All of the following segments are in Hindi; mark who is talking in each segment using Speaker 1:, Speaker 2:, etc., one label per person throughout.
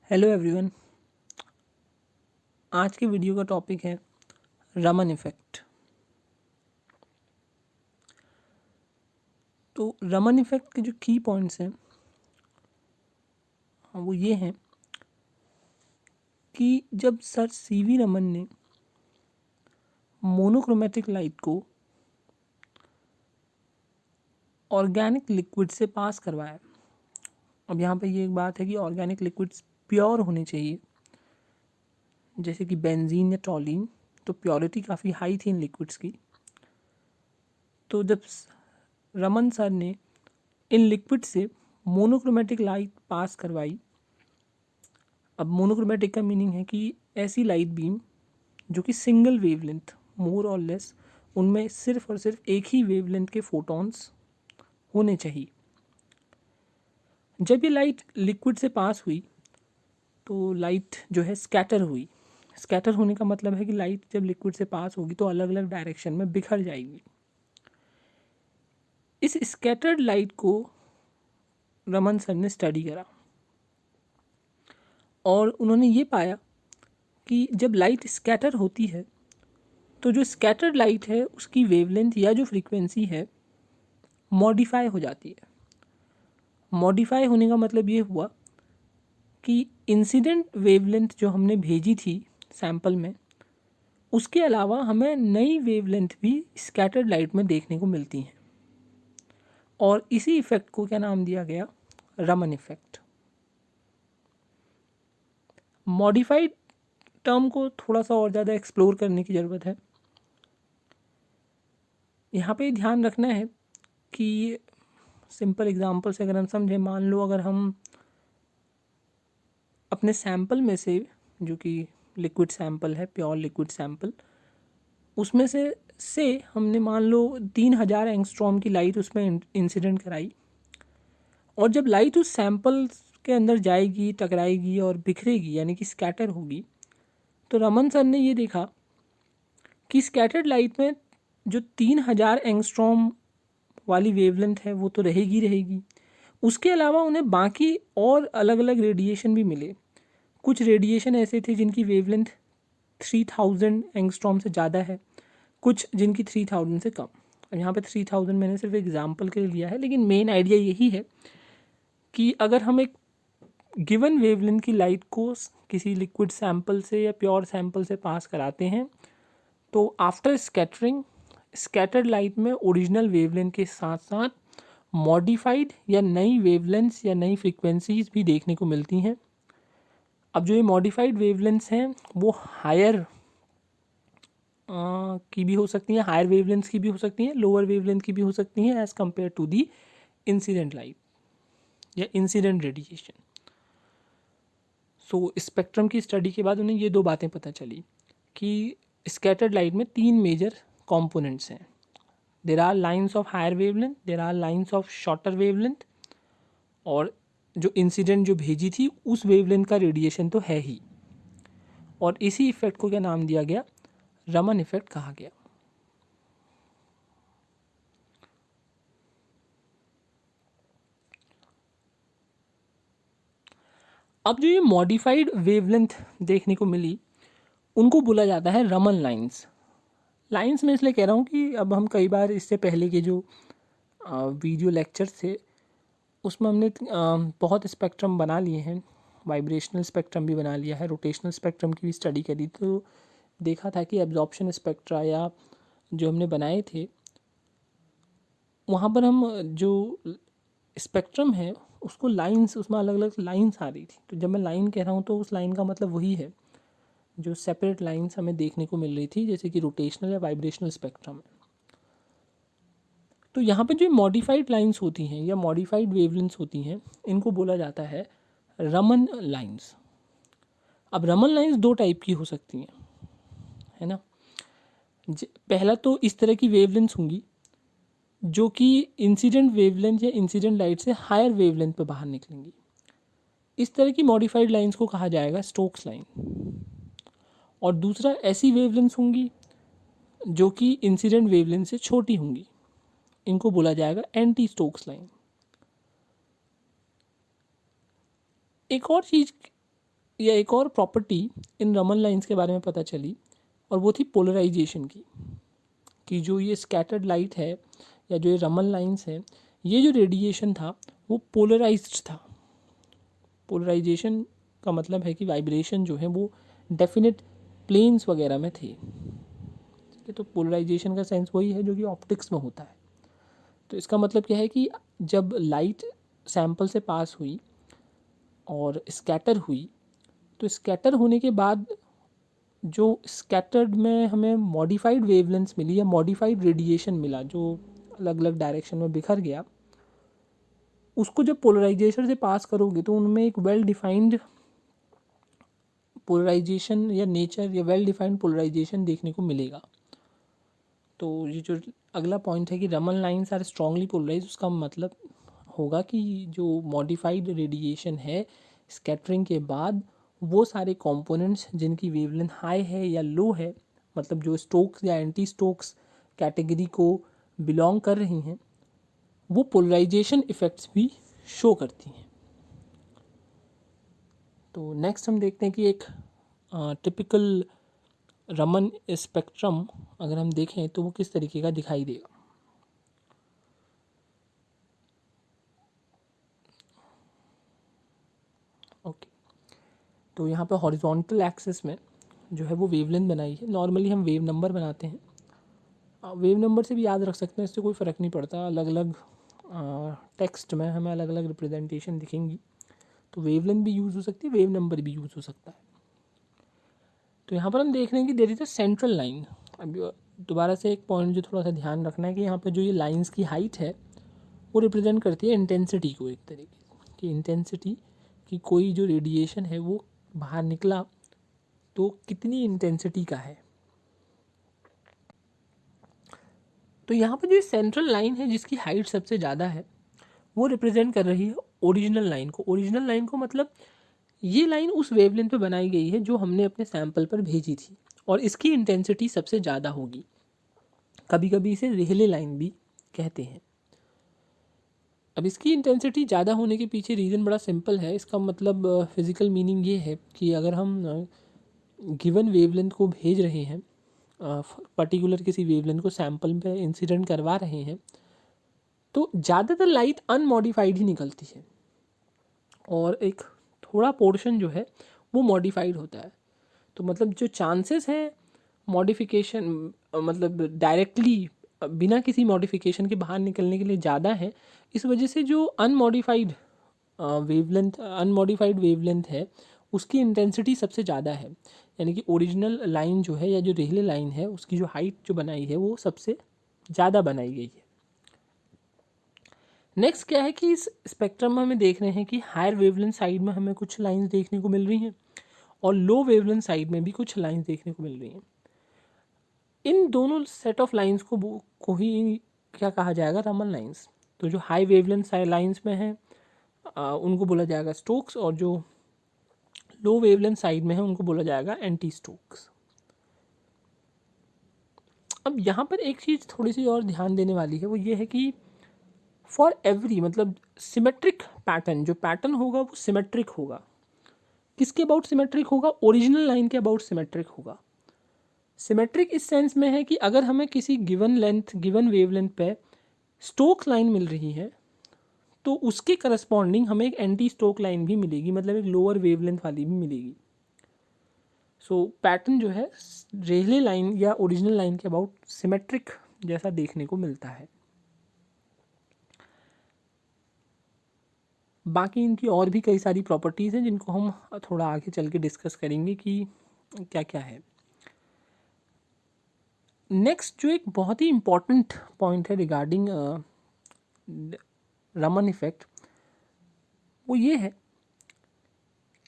Speaker 1: Hello everyone. आज के वीडियो का टॉपिक है रमन इफ़ेक्ट। तो रमन इफ़ेक्ट के जो की पॉइंट्स हैं वो ये हैं कि जब सर सीवी रमन ने मोनोक्रोमेटिक लाइट को ऑर्गेनिक लिक्विड से पास करवाया। अब यहाँ पे ये एक बात है कि ऑर्गेनिक लिक्विड्स प्योर होने चाहिए, जैसे कि बेंजीन या टॉलिन, तो प्योरिटी काफ़ी हाई थी इन लिक्विड्स की। तो जब रमन सर ने इन लिक्विड से मोनोक्रोमेटिक लाइट पास करवाई, अब मोनोक्रोमेटिक का मीनिंग है कि ऐसी लाइट बीम जो कि सिंगल वेवलेंथ मोर और लेस, उनमें सिर्फ और सिर्फ एक ही वेवलेंथ के फोटॉन्स होने चाहिए। जब ये लाइट लिक्विड से पास हुई तो लाइट जो है स्कैटर हुई। स्कैटर होने का मतलब है कि लाइट जब लिक्विड से पास होगी तो अलग अलग डायरेक्शन में बिखर जाएगी। इस स्कैटर्ड लाइट को रमन सर ने स्टडी करा और उन्होंने ये पाया कि जब लाइट स्कैटर होती है तो जो स्कैटर्ड लाइट है उसकी वेवलेंथ या जो फ्रीक्वेंसी है मॉडिफाई हो जाती है। मॉडिफाई होने का मतलब ये हुआ कि इंसिडेंट वेवलेंथ जो हमने भेजी थी सैंपल में, उसके अलावा हमें नई वेवलेंथ भी स्कैटर्ड लाइट में देखने को मिलती हैं। और इसी इफ़ेक्ट को क्या नाम दिया गया? रमन इफ़ेक्ट। मॉडिफाइड टर्म को थोड़ा सा और ज़्यादा एक्सप्लोर करने की ज़रूरत है। यहाँ पे ध्यान रखना है कि सिंपल एग्जांपल से अगर हम समझें, मान लो अगर हम अपने सैंपल में से, जो कि लिक्विड सैंपल है, प्योर लिक्विड सैंपल, उसमें से हमने मान लो 3000 एंगस्ट्रॉम की लाइट उसमें इंसिडेंट कराई, और जब लाइट उस सैंपल के अंदर जाएगी, टकराएगी और बिखरेगी, यानी कि स्कैटर होगी, तो रमन सर ने ये देखा कि स्कैटर्ड लाइट में जो 3000 एंगस्ट्रॉम वाली वेवलेंथ है वो तो रहेगी। उसके अलावा उन्हें बाकी और अलग अलग रेडिएशन भी मिले। कुछ रेडिएशन ऐसे थे जिनकी वेवलेंथ 3000 एंगस्ट्रॉम से ज़्यादा है, कुछ जिनकी 3000 से कम। अब यहाँ पे 3000 मैंने सिर्फ एग्जांपल के लिए लिया है, लेकिन मेन आइडिया यही है कि अगर हम एक गिवन वेवलेंथ की लाइट को किसी लिक्विड सैंपल से या प्योर सैंपल से पास कराते हैं तो आफ्टर स्कैटरिंग, स्कैटर्ड लाइट में ओरिजिनल वेवलेंथ के साथ साथ मॉडिफाइड या नई वेवलेंथ्स या नई फ्रीक्वेंसीज भी देखने को मिलती हैं। अब जो ये मॉडिफाइड वेवलेंथ्स हैं वो हायर की भी हो सकती हैं, हायर वेवलेंथ्स की भी हो सकती हैं, लोअर वेवलेंथ की भी हो सकती हैं, as compare to the incident light या इंसिडेंट रेडिएशन। सो स्पेक्ट्रम की स्टडी के बाद उन्हें ये दो बातें पता चली कि स्कैटर्ड लाइट में 3 मेजर कंपोनेंट्स हैं। There are lines of higher wavelength, there are lines of shorter wavelength, और जो इंसिडेंट जो भेजी थी उस वेवलेंथ का रेडिएशन तो है ही। और इसी इफेक्ट को क्या नाम दिया गया? रमन इफेक्ट कहा गया। अब जो ये मॉडिफाइड वेवलेंथ देखने को मिली उनको बोला जाता है रमन लाइंस। लाइंस में इसलिए कह रहा हूँ कि अब हम कई बार इससे पहले के जो वीडियो लेक्चर थे उसमें हमने बहुत स्पेक्ट्रम बना लिए हैं। वाइब्रेशनल स्पेक्ट्रम भी बना लिया है, रोटेशनल स्पेक्ट्रम की भी स्टडी करी, तो देखा था कि एब्जॉर्प्शन स्पेक्ट्रा या जो हमने बनाए थे वहाँ पर हम जो स्पेक्ट्रम है उसको लाइंस, उसमें अलग अलग लाइंस आ रही थी। तो जब मैं लाइन कह रहा हूँ तो उस लाइन का मतलब वही है जो सेपरेट लाइंस हमें देखने को मिल रही थी, जैसे कि रोटेशनल या वाइब्रेशनल स्पेक्ट्रम है। तो यहाँ पे जो मॉडिफाइड लाइंस होती हैं या मॉडिफाइड वेवलेंथ्स होती हैं, इनको बोला जाता है रमन लाइंस। अब रमन लाइंस दो टाइप की हो सकती हैं, है ना। पहला तो इस तरह की वेवलेंथ्स होंगी जो कि इंसिडेंट वेवलेंथ या इंसिडेंट लाइट से हायर वेवलेंथ पे बाहर निकलेंगी। इस तरह की मॉडिफाइड लाइंस को कहा जाएगा स्टोक्स लाइन। और दूसरा ऐसी वेवलेंथ्स होंगी जो कि इंसिडेंट वेवलेंथ से छोटी होंगी, इनको बोला जाएगा एंटी स्टोक्स लाइन। एक और चीज़ या एक और प्रॉपर्टी इन रमन लाइंस के बारे में पता चली, और वो थी पोलराइजेशन की, कि जो ये स्कैटर्ड लाइट है या जो ये रमन लाइंस है, ये जो रेडिएशन था वो पोलराइज्ड था। पोलराइजेशन का मतलब है कि वाइब्रेशन जो है वो डेफिनेट प्लेन्स वगैरह में थे। ठीक है, तो पोलराइजेशन का सेंस वही है जो कि ऑप्टिक्स में होता है। तो इसका मतलब क्या है कि जब लाइट सैंपल से पास हुई और स्कैटर हुई, तो स्कैटर होने के बाद जो स्कैटर्ड में हमें मॉडिफाइड वेवलेंथ्स मिली या मॉडिफाइड रेडिएशन मिला जो अलग अलग डायरेक्शन में बिखर गया, उसको जब पोलराइजेशन से पास करोगे तो उनमें एक वेल डिफाइंड पोलराइजेशन या नेचर या वेल डिफाइंड पोलराइजेशन देखने को मिलेगा। तो ये जो अगला पॉइंट है कि Raman lines are strongly polarize, उसका मतलब होगा कि जो मॉडिफाइड रेडिएशन है स्कैटरिंग के बाद, वो सारे कंपोनेंट्स जिनकी वेवलेंथ हाई है या लो है, मतलब जो स्टोक्स या एंटी स्टोक्स कैटेगरी को बिलोंग कर रही हैं, वो पोलराइजेशन इफ़ेक्ट्स भी शो करती हैं। तो नेक्स्ट हम देखते हैं कि एक टिपिकल रमन स्पेक्ट्रम अगर हम देखें तो वो किस तरीके का दिखाई देगा। ओके, तो यहाँ पे हॉरिजॉन्टल एक्सिस में जो है वो वेवलेंथ बनाई है। नॉर्मली हम वेव नंबर बनाते हैं, वेव नंबर से भी याद रख सकते हैं, इससे कोई फ़र्क नहीं पड़ता। अलग अलग टेक्स्ट में हमें अलग अलग रिप्रेजेंटेशन दिखेंगी, तो वेवलेंथ भी यूज़ हो सकती है, वेव नंबर भी यूज़ हो सकता है। तो यहाँ पर हम देख रहे हैं कि there is a central line. अब दोबारा से एक पॉइंट जो थोड़ा सा ध्यान रखना है कि यहाँ पर जो ये लाइंस की हाइट है वो रिप्रेजेंट करती है इंटेंसिटी को, एक तरीके की इंटेंसिटी कि कोई जो रेडिएशन है वो बाहर निकला तो कितनी इंटेंसिटी का है। तो यहाँ पर जो सेंट्रल लाइन है जिसकी हाइट सबसे ज़्यादा है वो रिप्रेजेंट कर रही है ओरिजिनल लाइन को। ओरिजिनल लाइन को मतलब ये लाइन उस वेवलेंथ पे बनाई गई है जो हमने अपने सैंपल पर भेजी थी, और इसकी इंटेंसिटी सबसे ज़्यादा होगी। कभी कभी इसे रेहले लाइन भी कहते हैं। अब इसकी इंटेंसिटी ज़्यादा होने के पीछे रीज़न बड़ा सिंपल है। इसका मतलब फिज़िकल मीनिंग ये है कि अगर हम गिवन वेवलेंथ को भेज रहे हैं, पर्टिकुलर किसी वेवलेंथ को सैंपल पे इंसिडेंट करवा रहे हैं, तो ज़्यादातर लाइट अनमॉडिफाइड ही निकलती है और एक थोड़ा पोर्शन जो है वो मॉडिफाइड होता है। तो मतलब जो चांसेस हैं मॉडिफिकेशन, मतलब डायरेक्टली बिना किसी मॉडिफिकेशन के बाहर निकलने के लिए ज़्यादा है। इस वजह से जो अनमॉडिफाइड वेवलेंथ है उसकी इंटेंसिटी सबसे ज़्यादा है। यानी कि ओरिजिनल लाइन जो है या जो रेहले लाइन है उसकी जो हाइट जो बनाई है वो सबसे ज़्यादा बनाई गई है। नेक्स्ट क्या है कि इस स्पेक्ट्रम में हमें देख रहे हैं कि हायर वेवलेंथ साइड में हमें कुछ लाइंस देखने को मिल रही हैं और लो वेवलेंथ साइड में भी कुछ लाइंस देखने को मिल रही हैं। इन दोनों सेट ऑफ लाइंस को ही क्या कहा जाएगा, रमन लाइंस। तो जो हाई वेवलेंथ लाइंस में हैं उनको बोला जाएगा स्टोक्स, और जो लो वेवलेंथ साइड में है उनको बोला जाएगा एंटी स्टोक्स। अब यहाँ पर एक चीज़ थोड़ी सी और ध्यान देने वाली है, वो ये है कि फॉर एवरी, मतलब सिमेट्रिक पैटर्न, जो पैटर्न होगा वो सिमेट्रिक होगा। किसके अबाउट सिमेट्रिक होगा? ओरिजिनल लाइन के अबाउट सिमेट्रिक होगा। सिमेट्रिक इस सेंस में है कि अगर हमें किसी गिवन लेंथ, गिवन वेवलेंथ पे स्टोक्स लाइन मिल रही है तो उसके करस्पॉन्डिंग हमें एक एंटी स्टोक लाइन भी मिलेगी, मतलब एक लोअर वेवलेंथ वाली भी मिलेगी। सो पैटर्न जो है रेले लाइन या ओरिजिनल लाइन के अबाउट सिमेट्रिक जैसा देखने को मिलता है। बाकी इनकी और भी कई सारी प्रॉपर्टीज़ हैं जिनको हम थोड़ा आगे चल के डिस्कस करेंगे कि क्या क्या है। नेक्स्ट जो एक बहुत ही इम्पॉर्टेंट पॉइंट है रिगार्डिंग रमन इफ़ेक्ट, वो ये है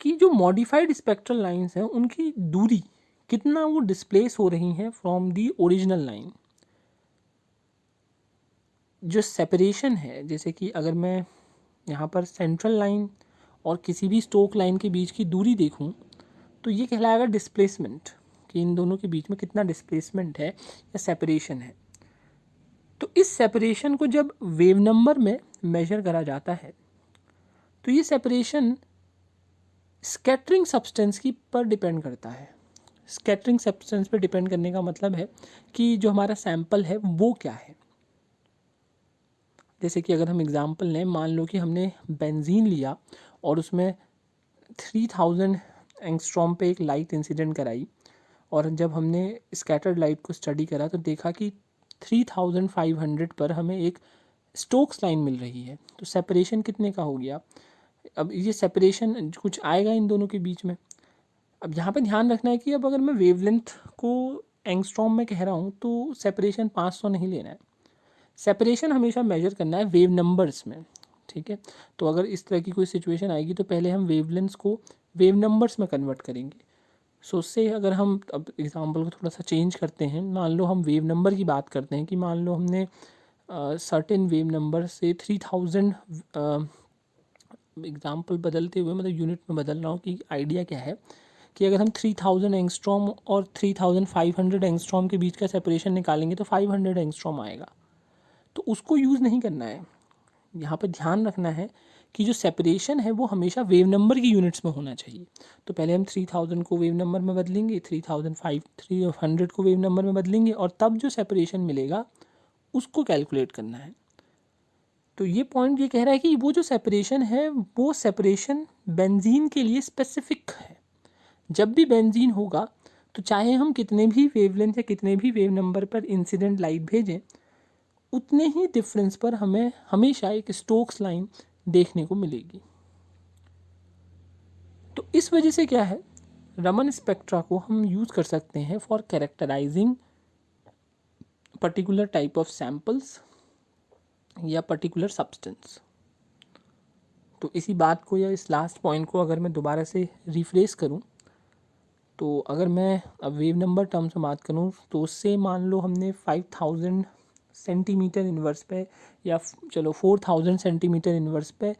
Speaker 1: कि जो मॉडिफाइड स्पेक्ट्रल लाइंस हैं उनकी दूरी कितना वो डिस्प्लेस हो रही हैं फ्रॉम दी ओरिजिनल लाइन। जो सेपरेशन है, जैसे कि अगर मैं यहाँ पर सेंट्रल लाइन और किसी भी स्टोक लाइन के बीच की दूरी देखूँ तो ये कहलाएगा डिस्प्लेसमेंट, कि इन दोनों के बीच में कितना डिस्प्लेसमेंट है या सेपरेशन है। तो इस सेपरेशन को जब वेव नंबर में मेजर करा जाता है तो ये सेपरेशन स्कैटरिंग सब्सटेंस की पर डिपेंड करता है। स्कैटरिंग सब्सटेंस पर डिपेंड करने का मतलब है कि जो हमारा सैंपल है वो क्या है। जैसे कि अगर हम एग्जांपल लें, मान लो कि हमने बेंजीन लिया और उसमें 3000 एंगस्ट्रॉम पे एक लाइट इंसिडेंट कराई, और जब हमने स्कैटर्ड लाइट को स्टडी करा तो देखा कि 3500 पर हमें एक स्टोक्स लाइन मिल रही है। तो सेपरेशन कितने का हो गया? अब ये सेपरेशन कुछ आएगा इन दोनों के बीच में। अब यहाँ पे ध्यान रखना है कि अब अगर मैं वेवलेंथ को एंगस्ट्रॉम में कह रहा हूँ तो सेपरेशन 500 नहीं लेना है। सेपरेशन हमेशा मेजर करना है वेव नंबर्स में, ठीक है। तो अगर इस तरह की कोई सिचुएशन आएगी तो पहले हम वेवलेंथ्स को वेव नंबर्स में कन्वर्ट करेंगे। सो उससे अगर हम अब एग्जांपल को थोड़ा सा चेंज करते हैं, मान लो हम वेव नंबर की बात करते हैं कि मान लो हमने सर्टेन वेव नंबर से 3000, एग्जांपल बदलते हुए मतलब यूनिट में बदल रहा हूँ कि आइडिया क्या है कि अगर हम 3000 एंगस्ट्रॉम और 3500 एंगस्ट्रॉम के बीच का सेपरेशन निकालेंगे तो 500 एंगस्ट्रॉम आएगा। तो उसको यूज़ नहीं करना है। यहाँ पर ध्यान रखना है कि जो सेपरेशन है वो हमेशा वेव नंबर की यूनिट्स में होना चाहिए। तो पहले हम 3000 को वेव नंबर में बदलेंगे, 300 को वेव नंबर में बदलेंगे, और तब जो सेपरेशन मिलेगा उसको कैलकुलेट करना है। तो ये पॉइंट ये कह रहा है कि वो जो सेपरेशन है वो सेपरेशन बेंजीन के लिए स्पेसिफिक है। जब भी बेंजीन होगा तो चाहे हम कितने भी वेवलेंथ या कितने भी वेव नंबर पर इंसिडेंट लाइट भेजें, उतने ही डिफरेंस पर हमें हमेशा एक स्टोक्स लाइन देखने को मिलेगी। तो इस वजह से क्या है, रमन स्पेक्ट्रा को हम यूज़ कर सकते हैं for characterising particular type of samples या पर्टिकुलर सब्सटेंस। तो इसी बात को या इस लास्ट पॉइंट को अगर मैं दोबारा से रिफ्रेश करूं, तो अगर मैं अब वेव नंबर टर्म्स में बात करूं तो उससे मान लो हमने 5000 सेंटीमीटर इन्वर्स पे या चलो 4000 सेंटीमीटर इन्वर्स पे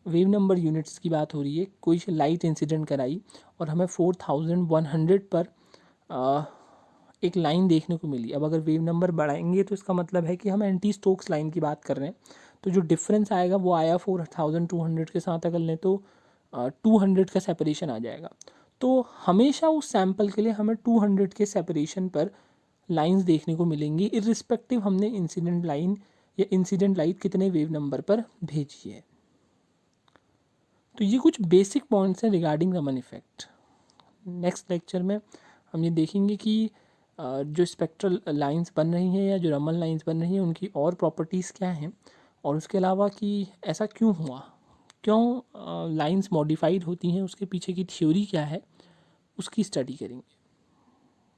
Speaker 1: वेव नंबर यूनिट्स की बात हो रही है, कोई लाइट इंसिडेंट कराई और हमें 4100 पर एक लाइन देखने को मिली। अब अगर वेव नंबर बढ़ाएंगे तो इसका मतलब है कि हम एंटी स्टोक्स लाइन की बात कर रहे हैं। तो जो डिफरेंस आएगा वो आया 4200 के साथ अगर लें तो 200 का सेपरेशन आ जाएगा। तो हमेशा उस सैंपल के लिए हमें 200 के सेपरेशन पर लाइंस देखने को मिलेंगी, इर्रिस्पेक्टिव हमने इंसिडेंट लाइन या इंसिडेंट लाइट कितने वेव नंबर पर भेजी है। तो ये कुछ बेसिक पॉइंट्स हैं regarding Raman effect. Next lecture में हम ये देखेंगे कि जो स्पेक्ट्रल लाइंस बन रही हैं या जो रमन लाइंस बन रही हैं उनकी और प्रॉपर्टीज़ क्या हैं, और उसके अलावा कि ऐसा क्यों हुआ, क्यों लाइंस मॉडिफाइड होती हैं, उसके पीछे की थ्योरी क्या है, उसकी स्टडी करेंगे।